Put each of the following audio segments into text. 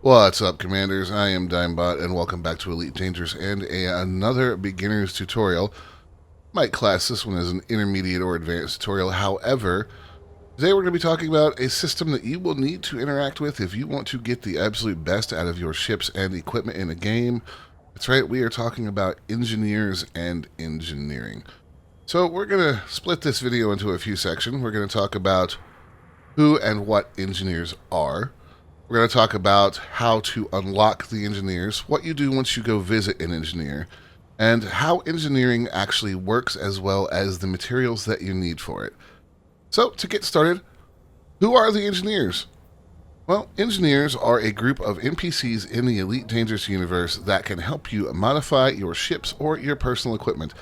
What's up, Commanders? I am Dimebot, and welcome back to Elite Dangerous and another beginner's tutorial. Might class this one as an intermediate or advanced tutorial. However, today we're going to be talking about a system that you will need to interact with if you want to get the absolute best out of your ships and equipment in a game. That's right, we are talking about engineers and engineering. So we're going to split this video into a few sections. We're going to talk about who and what engineers are. We're going to talk about how to unlock the engineers, what you do once you go visit an engineer, and how engineering actually works, as well as the materials that you need for it. So, to get started, who are the engineers? Well, engineers are a group of NPCs in the Elite Dangerous universe that can help you modify your ships or your personal equipment.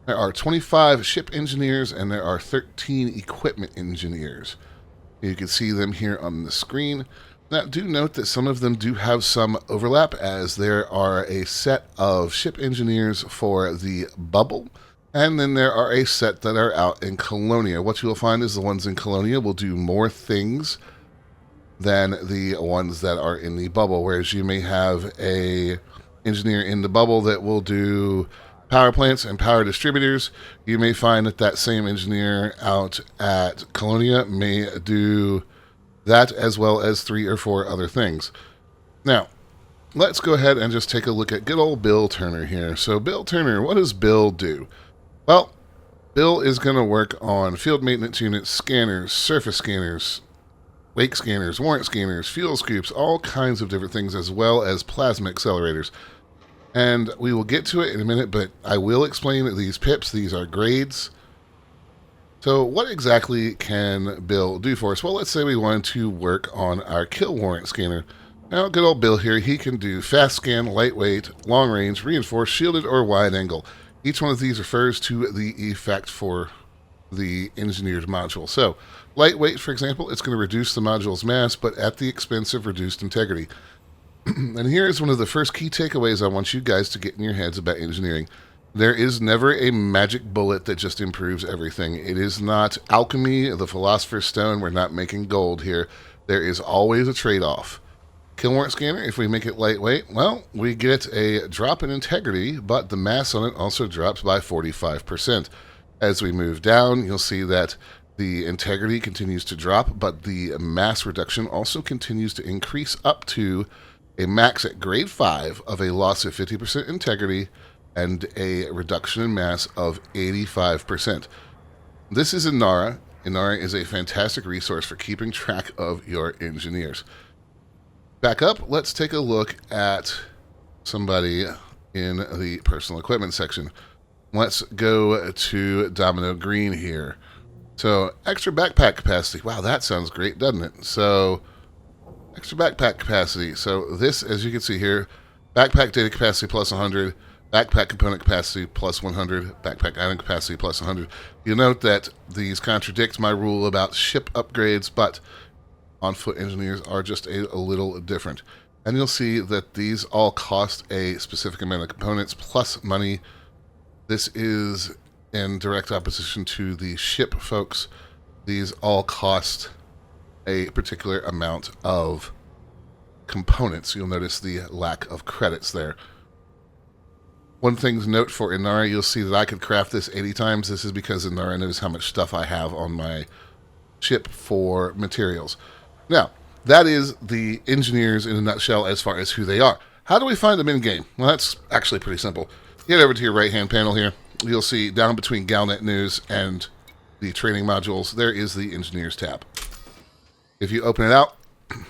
There are 25 ship engineers and there are 13 equipment engineers. You can see them here on the screen. Now, do note that some of them do have some overlap, as there are a set of ship engineers for the bubble, and then there are a set that are out in Colonia. What you'll find is the ones in Colonia will do more things than the ones that are in the bubble, whereas you may have a engineer in the bubble that will do power plants and power distributors. You may find that that same engineer out at Colonia may do that, as well as 3 or 4 other things. Now, let's go ahead and just take a look at good old Bill Turner here. So Bill Turner, what does Bill do? Well, Bill is going to work on field maintenance units, scanners, surface scanners, wake scanners, warrant scanners, fuel scoops, all kinds of different things, as well as plasma accelerators. And we will get to it in a minute, but I will explain that these pips, these are grades. So what exactly can Bill do for us? Well, let's say we want to work on our kill warrant scanner. Now, good old Bill here, he can do fast scan, lightweight, long range, reinforced, shielded, or wide angle. Each one of these refers to the effect for the engineered module. So, lightweight, for example, it's going to reduce the module's mass, but at the expense of reduced integrity. And here is one of the first key takeaways I want you guys to get in your heads about engineering. There is never a magic bullet that just improves everything. It is not alchemy, the philosopher's stone. We're not making gold here. There is always a trade-off. Kill warrant scanner, if we make it lightweight, well, we get a drop in integrity, but the mass on it also drops by 45%. As we move down, you'll see that the integrity continues to drop, but the mass reduction also continues to increase up to a max at grade 5 of a loss of 50% integrity and a reduction in mass of 85%. This is Inara. Inara is a fantastic resource for keeping track of your engineers. Back up, let's take a look at somebody in the personal equipment section. Let's go to Domino Green here. So, extra backpack capacity. Wow, that sounds great, doesn't it? So, extra backpack capacity. So, this, as you can see here, backpack data capacity plus 100, backpack component capacity plus 100, backpack item capacity plus 100. You'll note that these contradict my rule about ship upgrades, but on-foot engineers are just a little different. And you'll see that these all cost a specific amount of components plus money. This is in direct opposition to the ship folks. These all cost a particular amount of components. You'll notice the lack of credits there. One thing to note for Inara, you'll see that I could craft this 80 times. This is because Inara knows how much stuff I have on my ship for materials. Now, that is the engineers in a nutshell as far as who they are. How do we find them in-game? Well, that's actually pretty simple. Get over to your right-hand panel here. You'll see down between Galnet News and the training modules, there is the Engineers tab. If you open it out,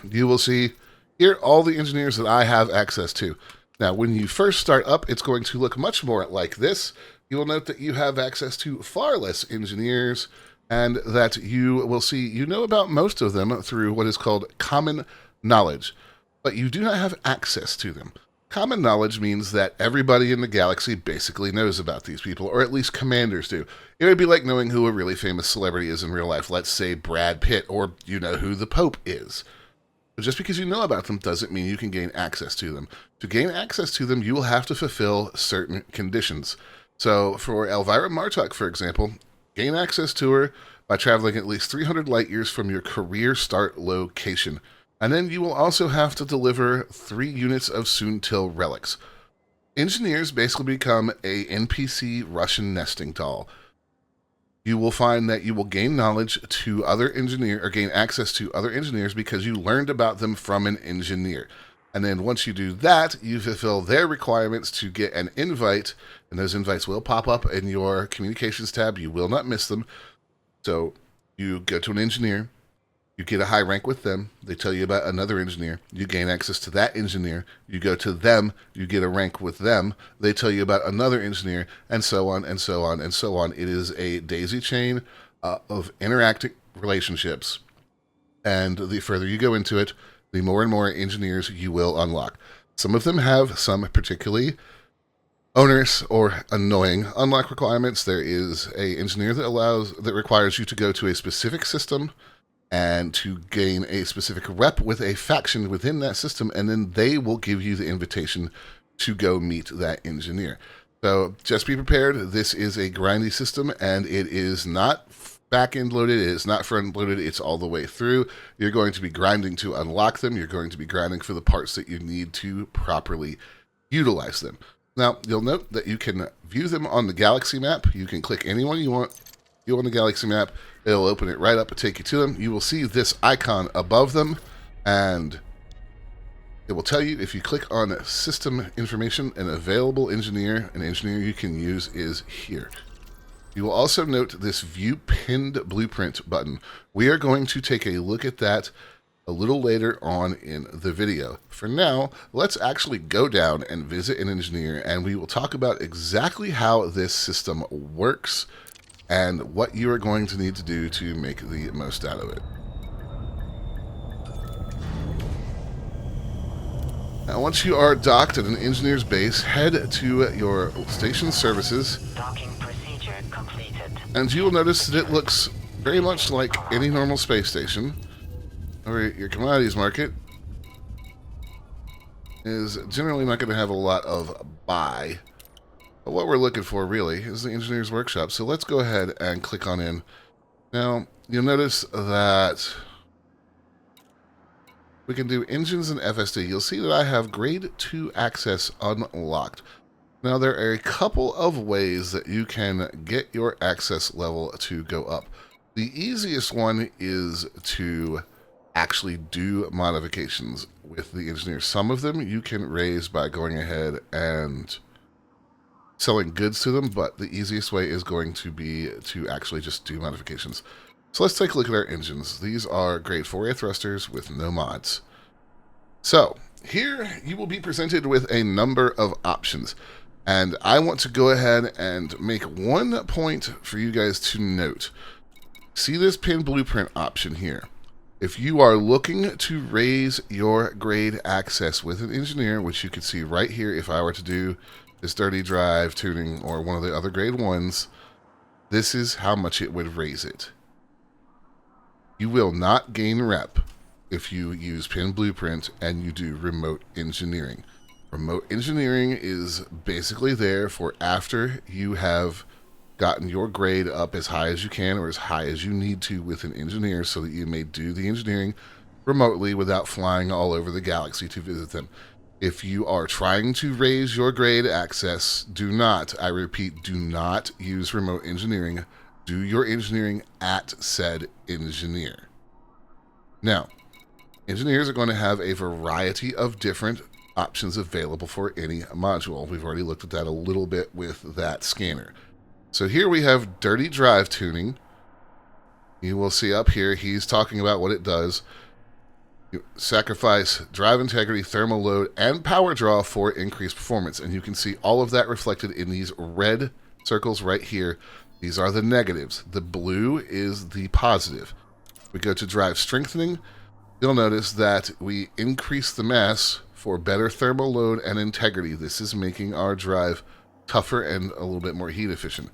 you will see here all the engineers that I have access to. Now, when you first start up, it's going to look much more like this. You will note that you have access to far less engineers, and that you will see you know about most of them through what is called common knowledge, but you do not have access to them. Common knowledge means that everybody in the galaxy basically knows about these people, or at least commanders do. It would be like knowing who a really famous celebrity is in real life. Let's say Brad Pitt, or you know who the Pope is. But just because you know about them doesn't mean you can gain access to them. To gain access to them, you will have to fulfill certain conditions. So for Elvira Martok, for example, gain access to her by traveling at least 300 light years from your career start location. And then you will also have to deliver 3 units of Soontil relics. Engineers basically become a NPC Russian nesting doll. You will find that you will gain knowledge to other engineer or gain access to other engineers because you learned about them from an engineer. And then once you do that, you fulfill their requirements to get an invite, and those invites will pop up in your communications tab. You will not miss them. So you go to an engineer, you get a high rank with them. They tell you about another engineer. You gain access to that engineer. You go to them. You get a rank with them. They tell you about another engineer, and so on, and so on, and so on. It is a daisy chain of interacting relationships. And the further you go into it, the more and more engineers you will unlock. Some of them have some particularly onerous or annoying unlock requirements. There is a engineer that requires you to go to a specific system and to gain a specific rep with a faction within that system, and then they will give you the invitation to go meet that engineer. So just be prepared. This is a grindy system, and it is not back-end loaded. It is not front-end loaded. It's all the way through. You're going to be grinding to unlock them. You're going to be grinding for the parts that you need to properly utilize them. Now, you'll note that you can view them on the galaxy map. You can click anyone you want on the galaxy map. It'll open it right up and take you to them. You will see this icon above them, and it will tell you if you click on system information, an available engineer, an engineer you can use is here. You will also note this view pinned blueprint button. We are going to take a look at that a little later on in the video. For now, let's actually go down and visit an engineer, and we will talk about exactly how this system works and what you are going to need to do to make the most out of it. Now, once you are docked at an engineer's base, head to your station services. Docking procedure completed. And you will notice that it looks very much like any normal space station. Or your commodities market is generally not going to have a lot of buy. But what we're looking for, really, is the engineer's workshop. So let's go ahead and click on in. Now, you'll notice that we can do engines and FSD. You'll see that I have grade 2 access unlocked. Now, there are a couple of ways that you can get your access level to go up. The easiest one is to actually do modifications with the engineer. Some of them you can raise by going ahead and selling goods to them, but the easiest way is going to be to actually just do modifications. So let's take a look at our engines. These are grade 4A thrusters with no mods. So here you will be presented with a number of options, and I want to go ahead and make one point for you guys to note. See this pin blueprint option here. If you are looking to raise your grade access with an engineer, which you can see right here if I were to do this dirty drive tuning or one of the other grade 1s, this is how much it would raise it. You will not gain rep if you use pin blueprint and you do remote engineering. Remote engineering is basically there for after you have gotten your grade up as high as you can or as high as you need to with an engineer so that you may do the engineering remotely without flying all over the galaxy to visit them. If you are trying to raise your grade access, do not, I repeat, do not use remote engineering. Do your engineering at said engineer. Now, engineers are going to have a variety of different options available for any module. We've already looked at that a little bit with that scanner. So here we have dirty drive tuning. You will see up here, he's talking about what it does. You sacrifice drive integrity, thermal load, and power draw for increased performance. And you can see all of that reflected in these red circles right here. These are the negatives. The blue is the positive. We go to drive strengthening. You'll notice that we increase the mass for better thermal load and integrity. This is making our drive tougher and a little bit more heat efficient.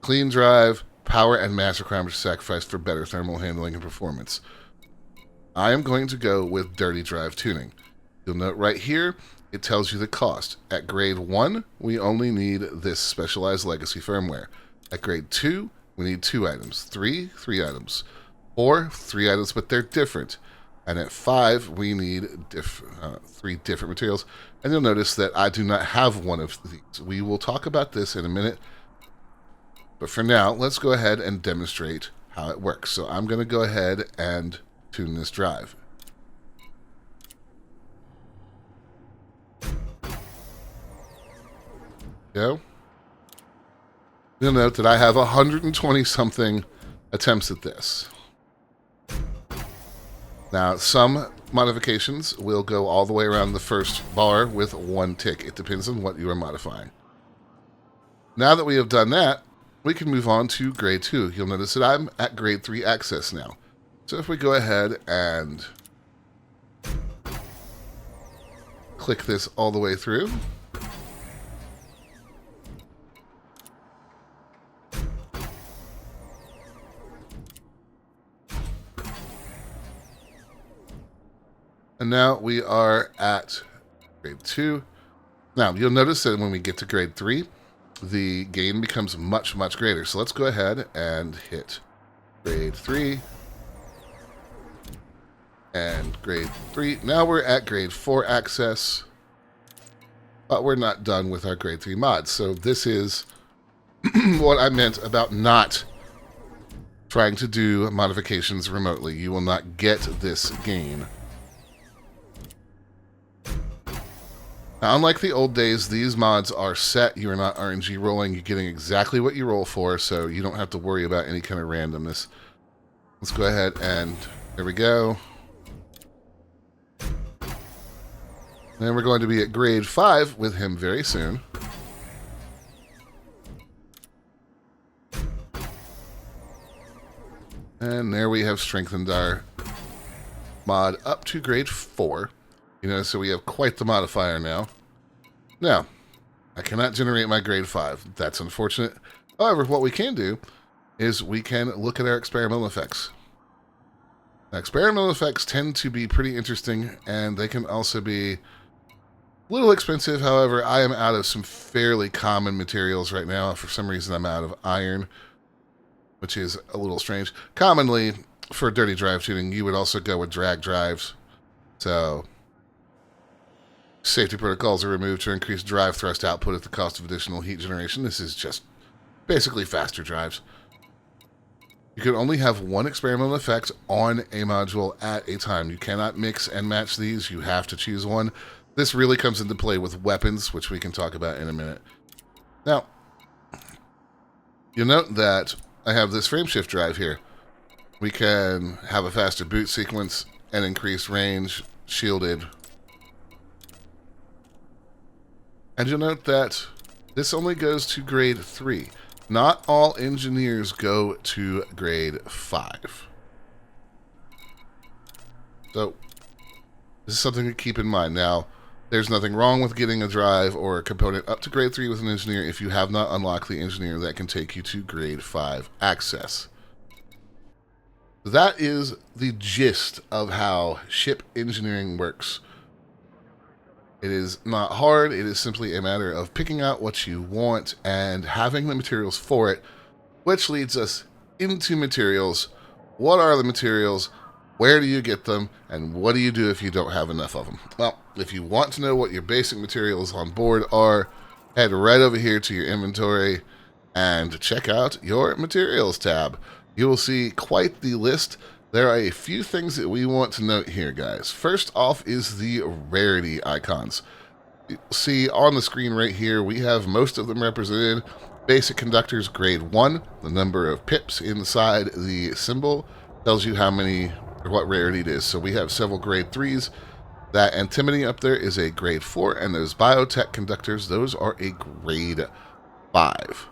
Clean drive, power and mass requirements are sacrificed for better thermal handling and performance. I am going to go with dirty drive tuning. You'll note right here, it tells you the cost. At grade 1, we only need this specialized legacy firmware. At grade 2, we need 2 items. 3 items. 4, 3 items, but they're different. And at 5, we need 3 different materials. And you'll notice that I do not have one of these. We will talk about this in a minute. But for now, let's go ahead and demonstrate how it works. So I'm going to go ahead and tune this drive. Go. You'll note that I have 120 something attempts at this. Now, some modifications will go all the way around the first bar with 1 tick. It depends on what you are modifying. Now that we have done that, we can move on to grade 2. You'll notice that I'm at grade 3 access now. So if we go ahead and click this all the way through, and now we are at grade 2. Now, you'll notice that when we get to grade 3, the gain becomes much, much greater. So let's go ahead and hit grade 3 and grade 3. Now we're at grade 4 access, but we're not done with our grade 3 mods. So this is what I meant about not trying to do modifications remotely. You will not get this gain. Now, unlike the old days, these mods are set. You are not RNG rolling. You're getting exactly what you roll for, so you don't have to worry about any kind of randomness. Let's go ahead and there we go. And we're going to be at grade 5 with him very soon. And there we have strengthened our mod up to grade 4. You know, so we have quite the modifier now. Now, I cannot generate my grade 5. That's unfortunate. However, what we can do is we can look at our experimental effects. Now, experimental effects tend to be pretty interesting, and they can also be a little expensive. However, I am out of some fairly common materials right now. For some reason, I'm out of iron, which is a little strange. Commonly, for dirty drive tuning, you would also go with drag drives. So safety protocols are removed to increase drive thrust output at the cost of additional heat generation. This is just basically faster drives. You can only have 1 experimental effect on a module at a time. You cannot mix and match these. You have to choose one. This really comes into play with weapons, which we can talk about in a minute. Now, you'll note that I have this frame shift drive here. We can have a faster boot sequence and increased range, shielded. And you'll note that this only goes to grade 3. Not all engineers go to grade 5. So, this is something to keep in mind. Now, there's nothing wrong with getting a drive or a component up to grade 3 with an engineer if you have not unlocked the engineer that can take you to grade 5 access. That is the gist of how ship engineering works. It is not hard. It is simply a matter of picking out what you want and having the materials for it, which leads us into materials. What are the materials? Where do you get them? And what do you do if you don't have enough of them? Well, if you want to know what your basic materials on board are, head right over here to your inventory and check out your materials tab. You will see quite the list. There are a few things that we want to note here, guys. First off is the rarity icons. You see on the screen right here, we have most of them represented. Basic conductors, grade 1. The number of pips inside the symbol tells you how many or what rarity it is. So we have several grade 3s. That antimony up there is a grade 4, and those biotech conductors, those are a grade 5.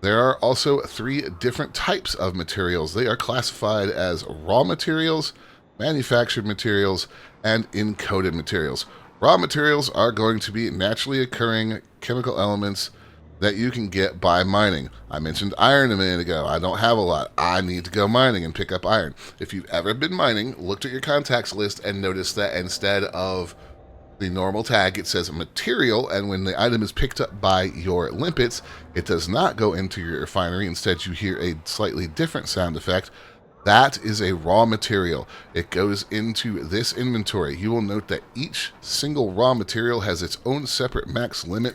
There are also 3 different types of materials. They are classified as raw materials, manufactured materials, and encoded materials. Raw materials are going to be naturally occurring chemical elements that you can get by mining. I mentioned iron a minute ago. I don't have a lot. I need to go mining and pick up iron. If you've ever been mining, looked at your contacts list and noticed that instead of the normal tag, it says material, and when the item is picked up by your limpets, it does not go into your refinery. Instead, you hear a slightly different sound effect. That is a raw material. It goes into this inventory. You will note that each single raw material has its own separate max limit.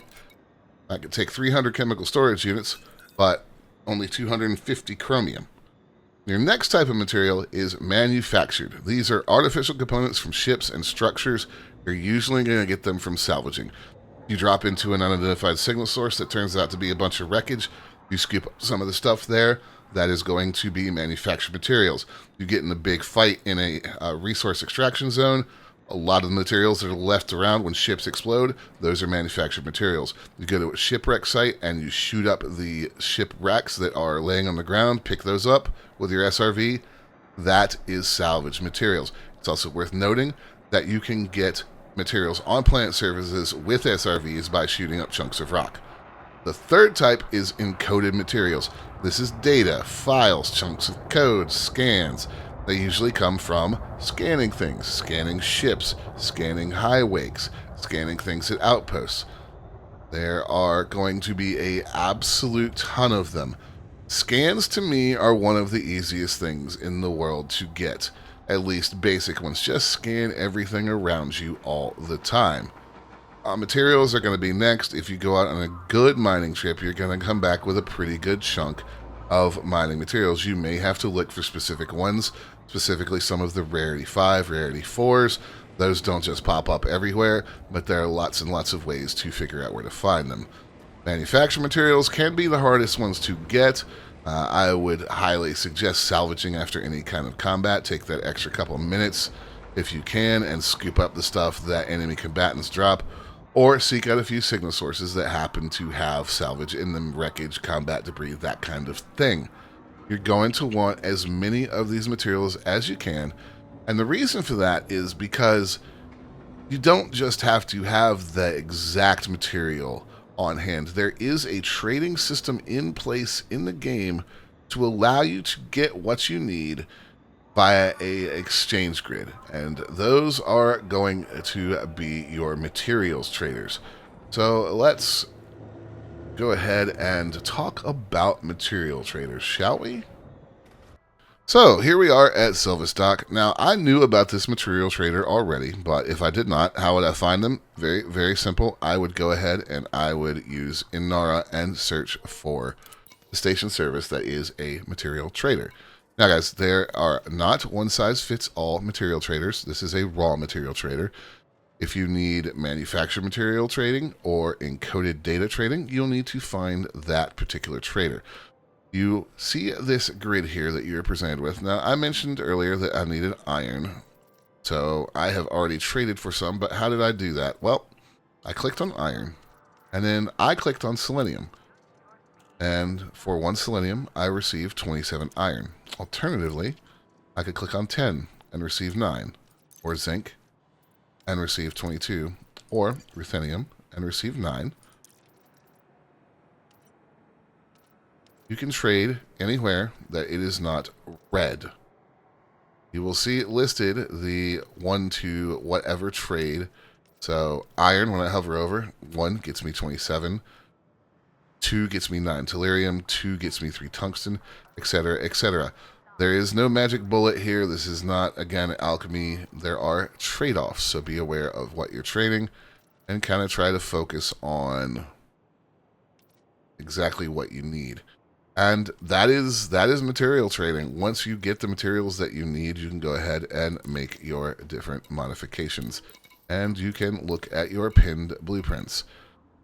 I can take 300 chemical storage units, but only 250 chromium. Your next type of material is manufactured. These are artificial components from ships and structures. You're usually going to get them from salvaging. You drop into an unidentified signal source that turns out to be a bunch of wreckage. You scoop up some of the stuff there. That is going to be manufactured materials. You get in a big fight in a resource extraction zone. A lot of the materials that are left around when ships explode, those are manufactured materials. You go to a shipwreck site and you shoot up the shipwrecks that are laying on the ground, pick those up with your SRV. That is salvage materials. It's also worth noting that you can get materials on planet surfaces with SRVs by shooting up chunks of rock. The third type is encoded materials. This is data, files, chunks of code, scans. They usually come from scanning things, scanning ships, scanning highways, scanning things at outposts. There are going to be an absolute ton of them. Scans to me are one of the easiest things in the world to get, at least basic ones. Just scan everything around you all the time. Materials are going to be next. If you go out on a good mining trip, you're going to come back with a pretty good chunk of mining materials. You may have to look for specific ones, specifically some of the Rarity 5, Rarity 4s. Those don't just pop up everywhere, but there are lots and lots of ways to figure out where to find them. Manufactured materials can be the hardest ones to get. I would highly suggest salvaging after any kind of combat. Take that extra couple minutes if you can and scoop up the stuff that enemy combatants drop, or seek out a few signal sources that happen to have salvage in them, wreckage, combat debris, that kind of thing. You're going to want as many of these materials as you can, and the reason for that is because you don't just have to have the exact material on hand. There is a trading system in place in the game to allow you to get what you need via a exchange grid, and those are going to be your materials traders. So let's go ahead and talk about material traders, shall we? So here we are at Silverstock. Now, I knew about this material trader already, but if I did not, how would I find them? Very, very simple. I would go ahead and I would use Inara and search for the station service that is a material trader. Now, guys, there are not one-size-fits-all material traders. This is a raw material trader. If you need manufactured material trading or encoded data trading, you'll need to find that particular trader. You see this grid here that you're presented with. Now, I mentioned earlier that I needed iron, so I have already traded for some, but how did I do that? Well, I clicked on iron, and then I clicked on selenium. And for 1 selenium, I received 27 iron. Alternatively, I could click on 10 and receive 9, or zinc and receive 22, or ruthenium and receive 9. You can trade anywhere that it is not red. You will see it listed the 1 to whatever trade. So iron, when I hover over, 1 gets me 27. 2 gets me 9 tellurium, 2 gets me 3 tungsten, etc., etc. There is no magic bullet here. This is not, again, alchemy. There are trade-offs, so be aware of what you're trading and kind of try to focus on exactly what you need. And that is material trading. Once you get the materials that you need, you can go ahead and make your different modifications. And you can look at your pinned blueprints.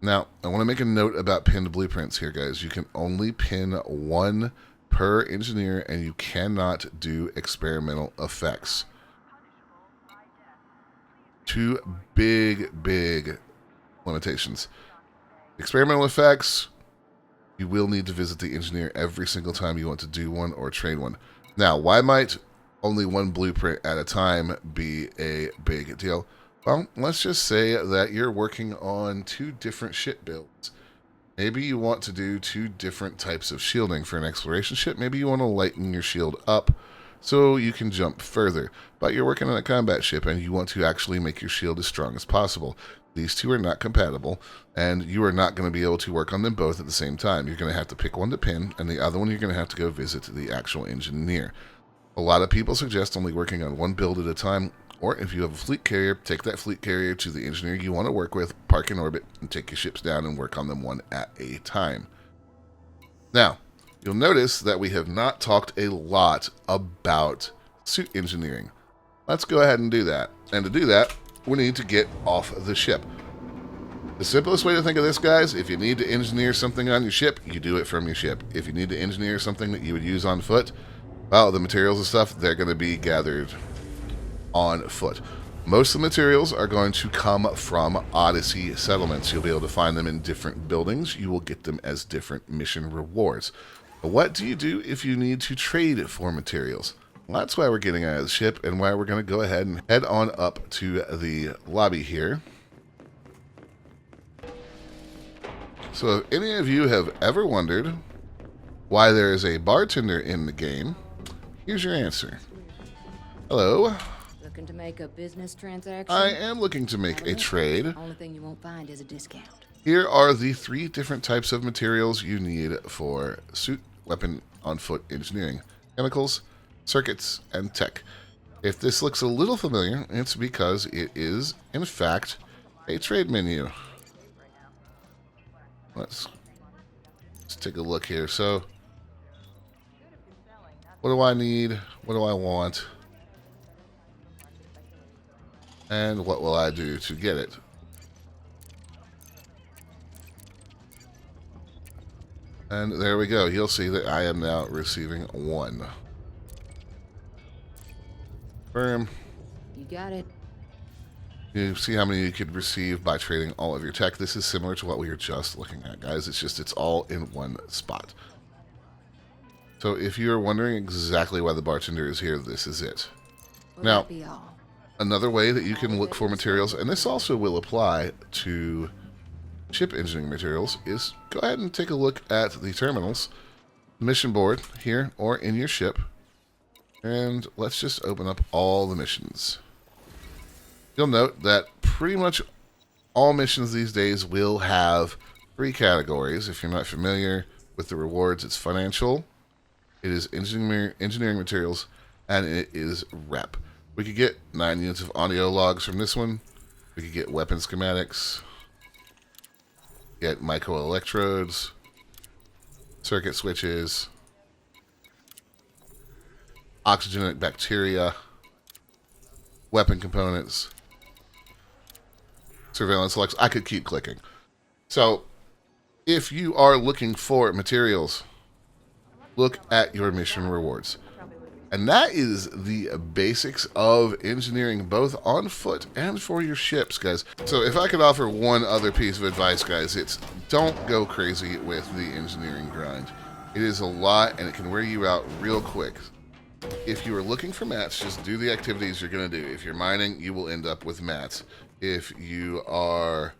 Now, I want to make a note about pinned blueprints here, guys. You can only pin 1 per engineer, and you cannot do experimental effects. 2 big limitations. Experimental effects, you will need to visit the engineer every single time you want to do one or trade one. Now, why might only 1 blueprint at a time be a big deal? Well, let's just say that you're working on 2 different ship builds. Maybe you want to do 2 different types of shielding for an exploration ship. Maybe you want to lighten your shield up so you can jump further. But you're working on a combat ship and you want to actually make your shield as strong as possible. These 2 are not compatible, and you are not going to be able to work on them both at the same time. You're going to have to pick one to pin, and the other one you're going to have to go visit the actual engineer. A lot of people suggest only working on one build at a time, or if you have a fleet carrier, take that fleet carrier to the engineer you want to work with, park in orbit, and take your ships down and work on them one at a time. Now, you'll notice that we have not talked a lot about suit engineering. Let's go ahead and do that. And to do that, we need to get off the ship. The simplest way to think of this, guys, if you need to engineer something on your ship, you do it from your ship. If you need to engineer something that you would use on foot, well, the materials and stuff, they're going to be gathered on foot. Most of the materials are going to come from Odyssey settlements. You'll be able to find them in different buildings. You will get them as different mission rewards. But what do you do if you need to trade for materials? Well, that's why we're getting out of the ship and why we're going to go ahead and head on up to the lobby here. So if any of you have ever wondered why there is a bartender in the game, here's your answer. Hello. Looking to make a business transaction? I am looking to make a trade. Only thing you won't find is a discount. Here are the 3 different types of materials you need for suit, weapon, on foot engineering. Chemicals, circuits, and tech. If this looks a little familiar, it's because it is, in fact, a trade menu. Let's take a look here. So, what do I need? What do I want? And what will I do to get it? And there we go. You'll see that I am now receiving 1. Boom. You got it. You see how many you could receive by trading all of your tech. This is similar to what we were just looking at, guys. It's just, it's all in one spot. So if you're wondering exactly why the bartender is here, this is it. Will Now, that be all? another way that you can look for materials, and this also will apply to ship engineering materials, is go ahead and take a look at the terminals, mission board here or in your ship, and let's just open up all the missions. You'll note that pretty much all missions these days will have 3 categories. If you're not familiar with the rewards, it's financial, it is engineering materials, and it is rep. We could get 9 units of audio logs from this one. We could get weapon schematics, get microelectrodes, circuit switches, oxygenic bacteria, weapon components, surveillance logs. I could keep clicking. So, if you are looking for materials, look at your mission rewards. And that is the basics of engineering, both on foot and for your ships, guys. So if I could offer one other piece of advice, guys, it's don't go crazy with the engineering grind. It is a lot, and it can wear you out real quick. If you are looking for mats, just do the activities you're going to do. If you're mining, you will end up with mats. If you are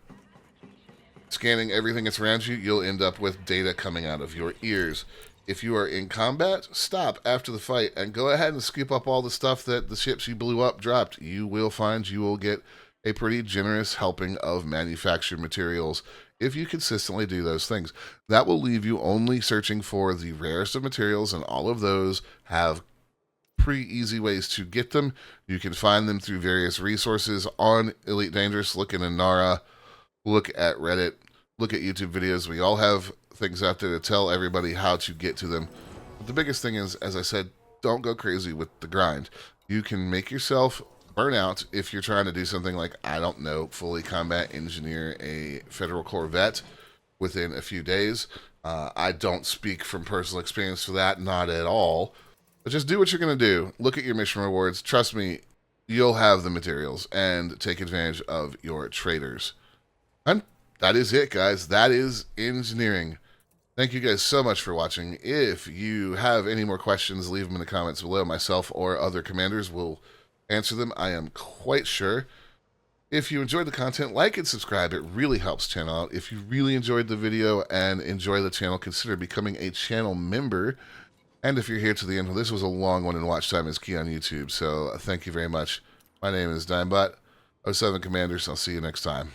scanning everything that's around you, you'll end up with data coming out of your ears. If you are in combat, stop after the fight and go ahead and scoop up all the stuff that the ships you blew up dropped. You will find you will get a pretty generous helping of manufactured materials if you consistently do those things. That will leave you only searching for the rarest of materials, and all of those have pretty easy ways to get them. You can find them through various resources on Elite Dangerous. Look in Inara, look at Reddit, look at YouTube videos. We all have things out there to tell everybody how to get to them. But the biggest thing is, as I said, don't go crazy with the grind. You can make yourself burn out if you're trying to do something like, I don't know, fully combat engineer a Federal Corvette within a few days. I don't speak from personal experience for that, not at all. But just do what you're going to do. Look at your mission rewards. Trust me, you'll have the materials, and take advantage of your traders. And that is it, guys. That is engineering. Thank you guys so much for watching. If you have any more questions, leave them in the comments below. Myself or other commanders will answer them, I am quite sure. If you enjoyed the content, like and subscribe. It really helps the channel out. If you really enjoyed the video and enjoy the channel, consider becoming a channel member. And if you're here to the end, this was a long one and watch time is key on YouTube, so thank you very much. My name is Dimebot, 07 Commanders. I'll see you next time.